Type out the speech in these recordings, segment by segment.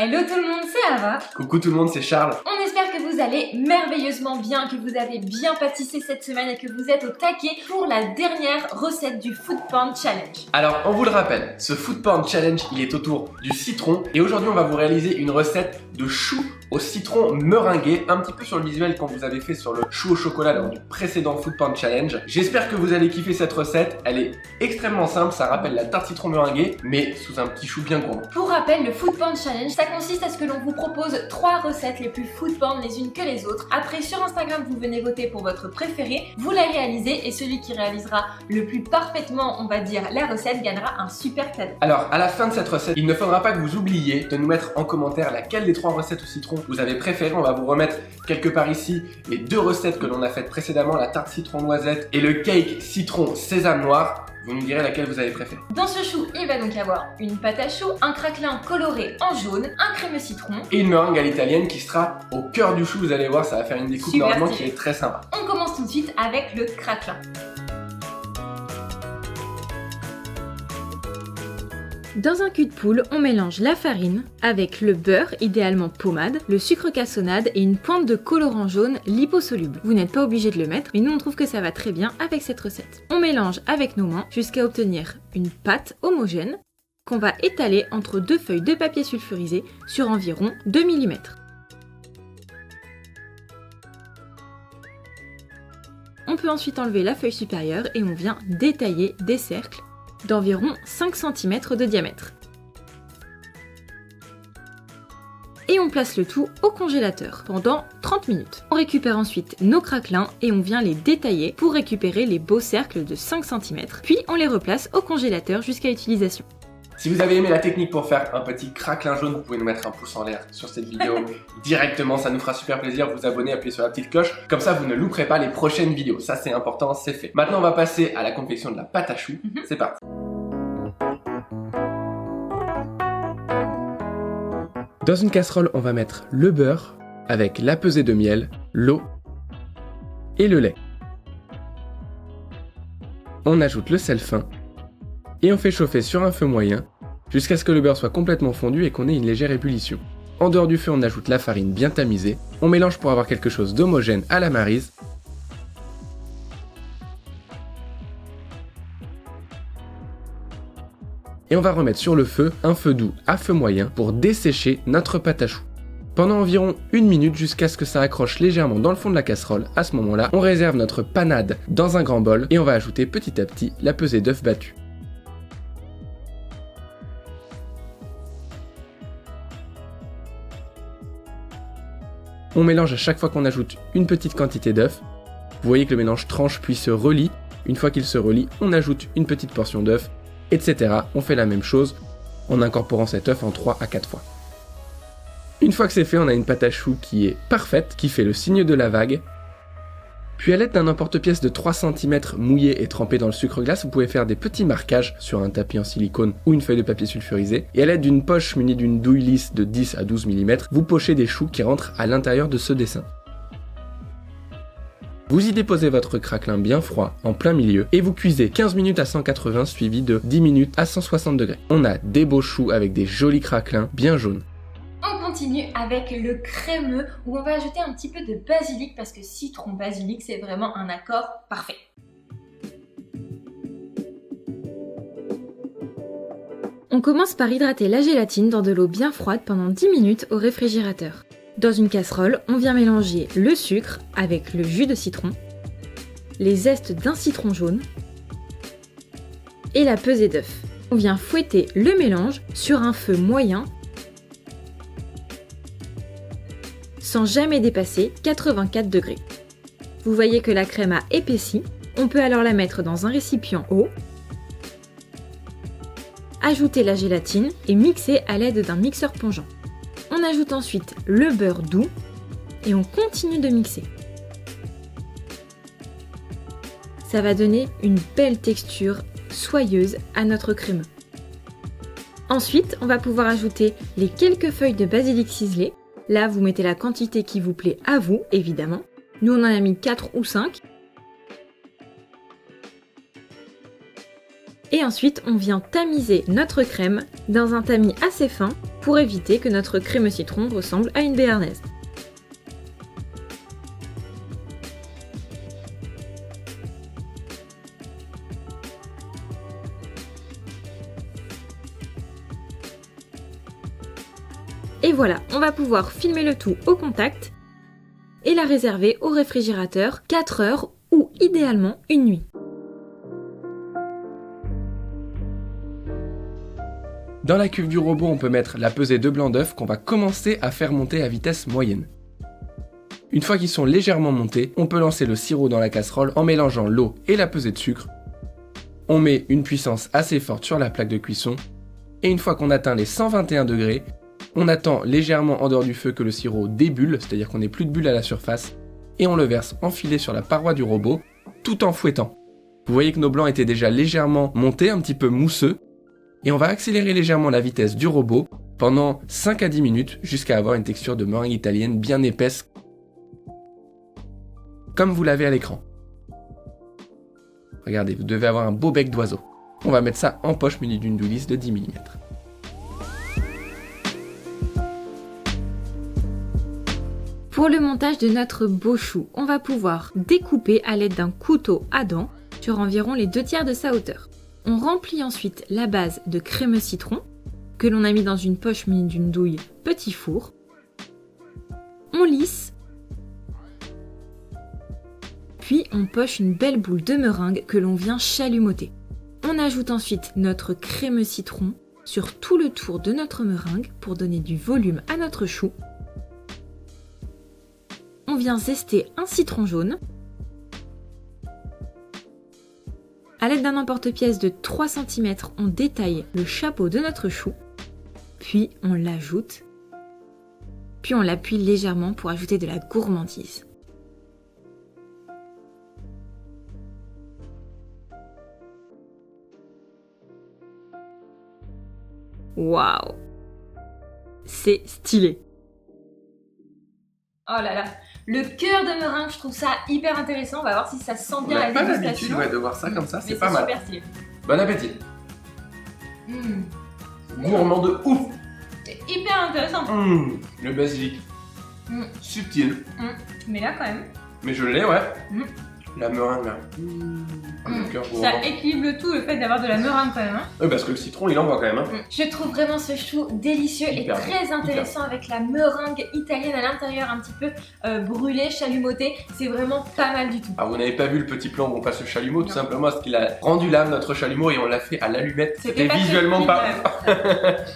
Hello tout le monde, c'est Ava. Coucou tout le monde, c'est Charles. On espère que vous allez merveilleusement bien, que vous avez bien pâtissé cette semaine et que vous êtes au taquet pour la dernière recette du Food Porn Challenge. Alors, on vous le rappelle, ce Food Porn Challenge, il est autour du citron. Et aujourd'hui, on va vous réaliser une recette de chou au citron meringué, un petit peu sur le visuel qu'on vous avait fait sur le chou au chocolat lors du précédent Food Porn Challenge. J'espère que vous allez kiffer cette recette. Elle est extrêmement simple, ça rappelle la tarte citron meringuée, mais sous un petit chou bien gourmand. Pour rappel, le Food Porn Challenge, ça consiste à ce que l'on vous propose 3 recettes les plus food porn les unes que les autres. Après, sur Instagram, vous venez voter pour votre préféré, vous la réalisez et celui qui réalisera le plus parfaitement, on va dire, la recette gagnera un super cadeau. Alors, à la fin de cette recette, il ne faudra pas que vous oubliez de nous mettre en commentaire laquelle des 3 recettes au citron vous avez préféré. On va vous remettre quelque part ici les 2 recettes que l'on a faites précédemment, la tarte citron noisette et le cake citron sésame noir. Vous nous direz laquelle vous avez préféré. Dans ce chou, il va donc y avoir une pâte à choux, un craquelin coloré en jaune, un crémeux citron et une meringue à l'italienne qui sera au cœur du chou. Vous allez voir, ça va faire une découpe super normalement stylé. qui est très sympa. On commence tout de suite avec le craquelin. Dans un cul de poule, on mélange la farine avec le beurre, idéalement pommade, le sucre cassonade et une pointe de colorant jaune liposoluble. Vous n'êtes pas obligé de le mettre, mais nous on trouve que ça va très bien avec cette recette. On mélange avec nos mains jusqu'à obtenir une pâte homogène qu'on va étaler entre 2 feuilles de papier sulfurisé sur environ 2 mm. On peut ensuite enlever la feuille supérieure et on vient détailler des cercles d'environ 5 cm de diamètre. Et on place le tout au congélateur pendant 30 minutes. On récupère ensuite nos craquelins et on vient les détailler pour récupérer les beaux cercles de 5 cm. Puis on les replace au congélateur jusqu'à utilisation. Si vous avez aimé la technique pour faire un petit craquelin jaune, vous pouvez nous mettre un pouce en l'air sur cette vidéo directement, ça nous fera super plaisir. Vous abonner, appuyez sur la petite cloche, comme ça vous ne louperez pas les prochaines vidéos. Ça c'est important, c'est fait. Maintenant on va passer à la confection de la pâte à choux. C'est parti. Dans une casserole, on va mettre le beurre avec la pesée de miel, l'eau et le lait. On ajoute le sel fin et on fait chauffer sur un feu moyen jusqu'à ce que le beurre soit complètement fondu et qu'on ait une légère ébullition. En dehors du feu, on ajoute la farine bien tamisée. On mélange pour avoir quelque chose d'homogène à la maryse. Et on va remettre sur le feu un feu doux à feu moyen pour dessécher notre pâte à choux. Pendant environ 1 minute jusqu'à ce que ça accroche légèrement dans le fond de la casserole. À ce moment-là, on réserve notre panade dans un grand bol et on va ajouter petit à petit la pesée d'œufs battus. On mélange à chaque fois qu'on ajoute une petite quantité d'œufs. Vous voyez que le mélange tranche puis se relie. Une fois qu'il se relie, on ajoute une petite portion d'œufs, etc. On fait la même chose en incorporant cet œuf en 3 à 4 fois. Une fois que c'est fait, on a une pâte à choux qui est parfaite, qui fait le signe de la vague. Puis à l'aide d'un emporte-pièce de 3 cm mouillé et trempé dans le sucre glace, vous pouvez faire des petits marquages sur un tapis en silicone ou une feuille de papier sulfurisé. Et à l'aide d'une poche munie d'une douille lisse de 10 à 12 mm, vous pochez des choux qui rentrent à l'intérieur de ce dessin. Vous y déposez votre craquelin bien froid en plein milieu et vous cuisez 15 minutes à 180 suivi de 10 minutes à 160 degrés. On a des beaux choux avec des jolis craquelins bien jaunes. On continue avec le crémeux où on va ajouter un petit peu de basilic parce que citron basilic c'est vraiment un accord parfait. On commence par hydrater la gélatine dans de l'eau bien froide pendant 10 minutes au réfrigérateur. Dans une casserole, on vient mélanger le sucre avec le jus de citron, les zestes d'un citron jaune et la pesée d'œufs. On vient fouetter le mélange sur un feu moyen sans jamais dépasser 84 degrés. Vous voyez que la crème a épaissi, on peut alors la mettre dans un récipient haut, ajouter la gélatine et mixer à l'aide d'un mixeur plongeant. On ajoute ensuite le beurre doux et on continue de mixer. Ça va donner une belle texture soyeuse à notre crémeux. Ensuite, on va pouvoir ajouter les quelques feuilles de basilic ciselées. Là, vous mettez la quantité qui vous plaît à vous, évidemment. Nous, on en a mis 4 ou 5. Et ensuite, on vient tamiser notre crème dans un tamis assez fin pour éviter que notre crème citron ressemble à une béarnaise. Et voilà, on va pouvoir filmer le tout au contact et la réserver au réfrigérateur 4 heures ou idéalement une nuit. Dans la cuve du robot, on peut mettre la pesée de blancs d'œufs qu'on va commencer à faire monter à vitesse moyenne. Une fois qu'ils sont légèrement montés, on peut lancer le sirop dans la casserole en mélangeant l'eau et la pesée de sucre. On met une puissance assez forte sur la plaque de cuisson et une fois qu'on atteint les 121 degrés, on attend légèrement en dehors du feu que le sirop débulle, c'est-à-dire qu'on n'ait plus de bulles à la surface, et on le verse enfilé sur la paroi du robot, tout en fouettant. Vous voyez que nos blancs étaient déjà légèrement montés, un petit peu mousseux, et on va accélérer légèrement la vitesse du robot pendant 5 à 10 minutes jusqu'à avoir une texture de meringue italienne bien épaisse, comme vous l'avez à l'écran. Regardez, vous devez avoir un beau bec d'oiseau. On va mettre ça en poche munie d'une douille lisse de 10 mm. Pour le montage de notre beau chou, on va pouvoir découper à l'aide d'un couteau à dents sur environ les 2/3 de sa hauteur. On remplit ensuite la base de crémeux citron que l'on a mis dans une poche munie d'une douille petit four. On lisse, puis on poche une belle boule de meringue que l'on vient chalumeauter. On ajoute ensuite notre crémeux citron sur tout le tour de notre meringue pour donner du volume à notre chou. On vient zester un citron jaune. À l'aide d'un emporte-pièce de 3 cm, on détaille le chapeau de notre chou, puis on l'ajoute, puis on l'appuie légèrement pour ajouter de la gourmandise. Waouh! C'est stylé! Oh là là, le cœur de meringue, je trouve ça hyper intéressant. On va voir si ça sent bien la dégustation. On n'a pas l'habitude de voir ça comme ça, c'est pas mal. Super stylé. Bon appétit. Gourmand de ouf. C'est hyper intéressant. Le basilic. Subtil. Mais là quand même. Mais je l'ai, ouais. La meringue là. Le cœur gourmand. Ça équilibre le tout, le fait d'avoir de la meringue quand même. Oui, parce que le citron il envoie quand même. Je trouve vraiment ce chou délicieux et très intéressant avec la meringue italienne à l'intérieur, un petit peu brûlée, chalumeautée. C'est vraiment pas mal du tout. Alors vous n'avez pas vu le petit plan où on passe le chalumeau, tout simplement parce qu'il a rendu l'âme notre chalumeau et on l'a fait à l'allumette. C'était visuellement pas.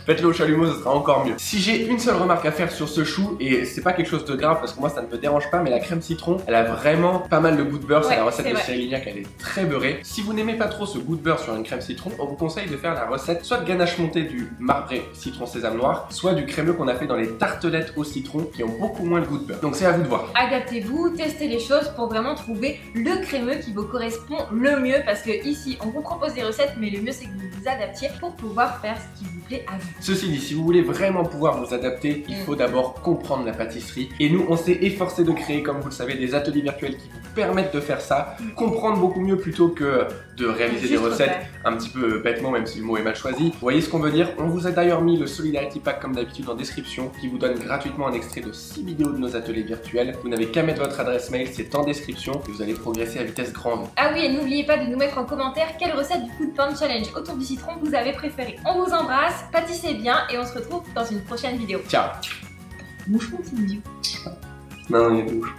Faites-le au chalumeau, ce sera encore mieux. Si j'ai une seule remarque à faire sur ce chou, et c'est pas quelque chose de grave parce que moi ça ne me dérange pas, mais la crème citron, elle a vraiment pas mal de goût de beurre. C'est la recette de Cyril Lignac, elle est très beurrée. Si vous n'aimez pas trop ce goût de beurre sur une crème citron, on vous conseille de faire la recette soit de ganache montée du marbré citron sésame noir, soit du crémeux qu'on a fait dans les tartelettes au citron qui ont beaucoup moins le goût de beurre. Donc c'est à vous de voir. Adaptez-vous, testez les choses pour vraiment trouver le crémeux qui vous correspond le mieux, parce que ici on vous propose des recettes, mais le mieux c'est que vous vous adaptiez pour pouvoir faire ce qui vous plaît à vous. Ceci dit, si vous voulez vraiment pouvoir vous adapter, il faut d'abord comprendre la pâtisserie. Et nous, on s'est efforcé de créer, comme vous le savez, des ateliers virtuels qui vous permettent de faire ça, comprendre beaucoup mieux plutôt que de réaliser des recettes un petit peu bêtement, même si le mot est mal choisi. Vous voyez ce qu'on veut dire? On vous a d'ailleurs mis le Solidarity Pack comme d'habitude en description, qui vous donne gratuitement un extrait de 6 vidéos de nos ateliers virtuels. Vous n'avez qu'à mettre votre adresse mail, c'est en description, et vous allez progresser à vitesse grand V. Ah oui, et n'oubliez pas de nous mettre en commentaire quelle recette du Food Porn Challenge autour du citron vous avez préférée. On vous embrasse, pâtissez bien, et on se retrouve dans une prochaine vidéo. Ciao. Mouche-moi, c'est mignon. Non, il y a des mouches.